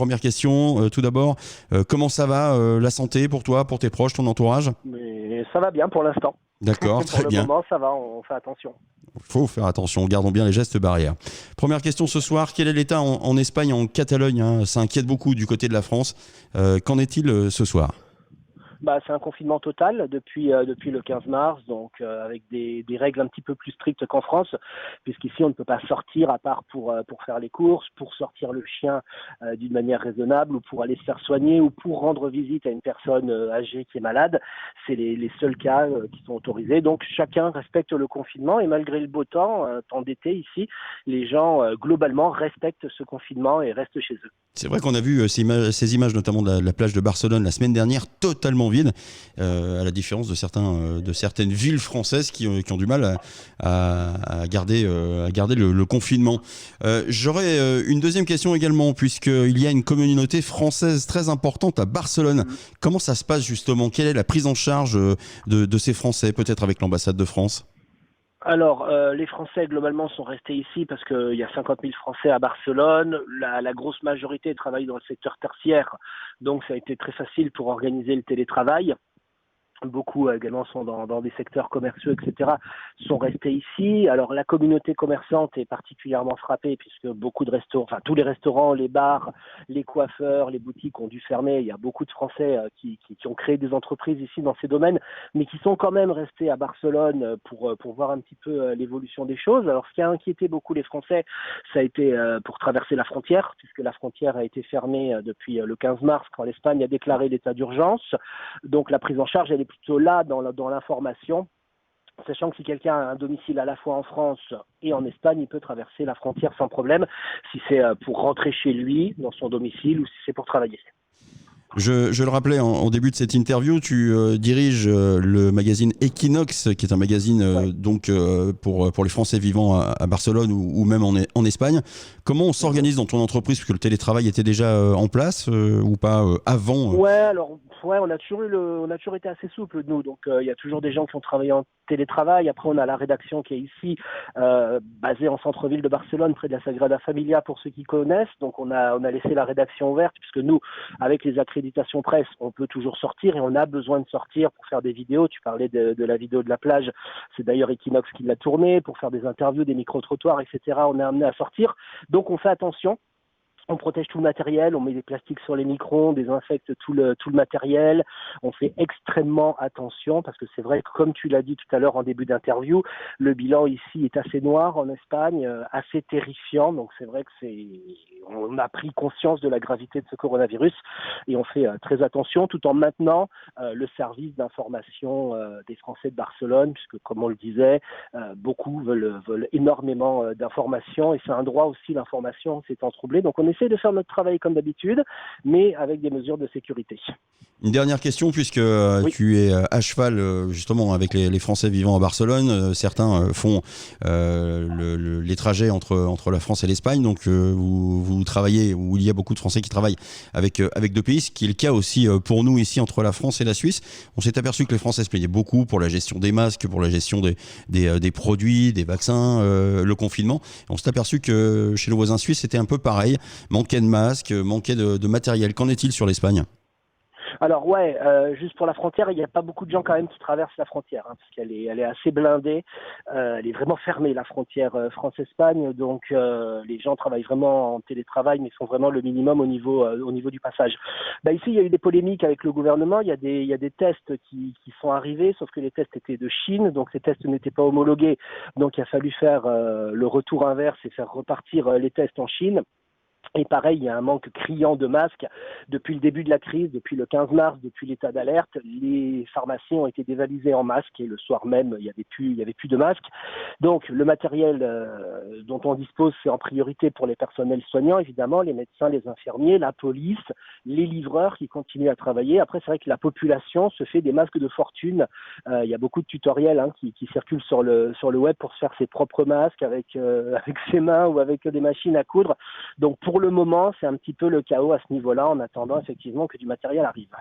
première question, tout d'abord, comment ça va la santé pour toi, pour tes proches, ton entourage? Mais ça va bien pour l'instant. D'accord, Pour très le bien. moment, ça va, on fait attention. Il faut faire attention, gardons bien les gestes barrières. Première question ce soir, quel est l'état en Espagne, en Catalogne, hein? Ça inquiète beaucoup du côté de la France. Qu'en est-il ce soir? Bah, c'est un confinement total depuis le 15 mars, donc avec des règles un petit peu plus strictes qu'en France, puisqu'ici on ne peut pas sortir à part pour faire les courses, pour sortir le chien d'une manière raisonnable, ou pour aller se faire soigner, ou pour rendre visite à une personne âgée qui est malade. C'est les seuls cas qui sont autorisés. Donc chacun respecte le confinement, et malgré le beau temps, temps d'été ici, les gens globalement respectent ce confinement et restent chez eux. C'est vrai qu'on a vu ces images, notamment de la plage de Barcelone la semaine dernière, totalement vide, à la différence de certaines villes françaises qui ont du mal à garder le confinement. J'aurais une deuxième question également, puisqu'il y a une communauté française très importante à Barcelone. Comment ça se passe justement? Quelle est la prise en charge de ces Français, peut-être avec l'ambassade de France? Alors, les Français, globalement, sont restés ici parce qu'il y a 50 000 Français à Barcelone. La grosse majorité travaille dans le secteur tertiaire, donc ça a été très facile pour organiser le télétravail. Beaucoup également sont dans des secteurs commerciaux, etc., sont restés ici. Alors la communauté commerçante est particulièrement frappée puisque beaucoup de restaurants, enfin tous les restaurants, les bars, les coiffeurs, les boutiques ont dû fermer. Il y a beaucoup de Français qui ont créé des entreprises ici dans ces domaines, mais qui sont quand même restés à Barcelone pour voir un petit peu l'évolution des choses. Alors ce qui a inquiété beaucoup les Français, ça a été pour traverser la frontière, puisque la frontière a été fermée depuis le 15 mars quand l'Espagne a déclaré l'état d'urgence. Donc la prise en charge, elle est plutôt là dans l'information, sachant que si quelqu'un a un domicile à la fois en France et en Espagne, il peut traverser la frontière sans problème, si c'est pour rentrer chez lui, dans son domicile, ou si c'est pour travailler. Je le rappelais en début de cette interview, tu diriges le magazine Equinox, qui est un magazine Ouais. pour les Français vivant à Barcelone ou même en Espagne. Comment on s'organise dans ton entreprise, puisque le télétravail était déjà en place ou pas avant Ouais, alors ouais, on a toujours été assez souple nous. Donc il y a toujours des gens qui ont travaillé en télétravail. Après, on a la rédaction qui est ici, basée en centre-ville de Barcelone, près de la Sagrada Familia pour ceux qui connaissent. Donc on a laissé la rédaction ouverte puisque nous, avec les accréditations presse, on peut toujours sortir et on a besoin de sortir pour faire des vidéos. Tu parlais de la vidéo de la plage. C'est d'ailleurs Equinox qui l'a tournée pour faire des interviews, des micro-trottoirs, etc. On est amené à sortir. Donc on fait attention. On protège tout le matériel, on met des plastiques sur les micros, on désinfecte tout le matériel, on fait extrêmement attention parce que c'est vrai que comme tu l'as dit tout à l'heure en début d'interview, le bilan ici est assez noir en Espagne, assez terrifiant, donc c'est vrai que on a pris conscience de la gravité de ce coronavirus et on fait très attention tout en maintenant le service d'information des Français de Barcelone puisque comme on le disait, beaucoup veulent énormément d'informations et c'est un droit aussi l'information, c'est troublé, donc on essaie de faire notre travail comme d'habitude, mais avec des mesures de sécurité. Une dernière question, puisque Oui. tu es à cheval justement avec les Français vivant à Barcelone. Certains font les trajets entre la France et l'Espagne. Donc vous travaillez, où il y a beaucoup de Français qui travaillent avec deux pays, ce qui est le cas aussi pour nous ici entre la France et la Suisse. On s'est aperçu que les Français se plaignaient beaucoup pour la gestion des masques, pour la gestion des produits, des vaccins, le confinement. On s'est aperçu que chez nos voisins suisses, c'était un peu pareil. Manquait de masques, manquait de matériel. Qu'en est-il sur l'Espagne? Alors ouais, juste pour la frontière, il n'y a pas beaucoup de gens quand même qui traversent la frontière, hein, parce elle est assez blindée, elle est vraiment fermée la frontière France-Espagne, donc les gens travaillent vraiment en télétravail, mais font vraiment le minimum au niveau du passage. Bah, ici, il y a eu des polémiques avec le gouvernement, il y a des tests qui sont arrivés, sauf que les tests étaient de Chine, donc ces tests n'étaient pas homologués, donc il a fallu faire le retour inverse et faire repartir les tests en Chine. Et pareil, il y a un manque criant de masques depuis le début de la crise, depuis le 15 mars, depuis l'état d'alerte. Les pharmacies ont été dévalisées en masques et le soir même, il y avait plus de masques. Donc, le matériel dont on dispose, c'est en priorité pour les personnels soignants, évidemment, les médecins, les infirmiers, la police, les livreurs qui continuent à travailler. Après, c'est vrai que la population se fait des masques de fortune. Il y a beaucoup de tutoriels qui circulent sur le web pour se faire ses propres masques avec ses mains ou avec des machines à coudre. Donc, pour le moment, c'est un petit peu le chaos à ce niveau-là, en attendant effectivement que du matériel arrive.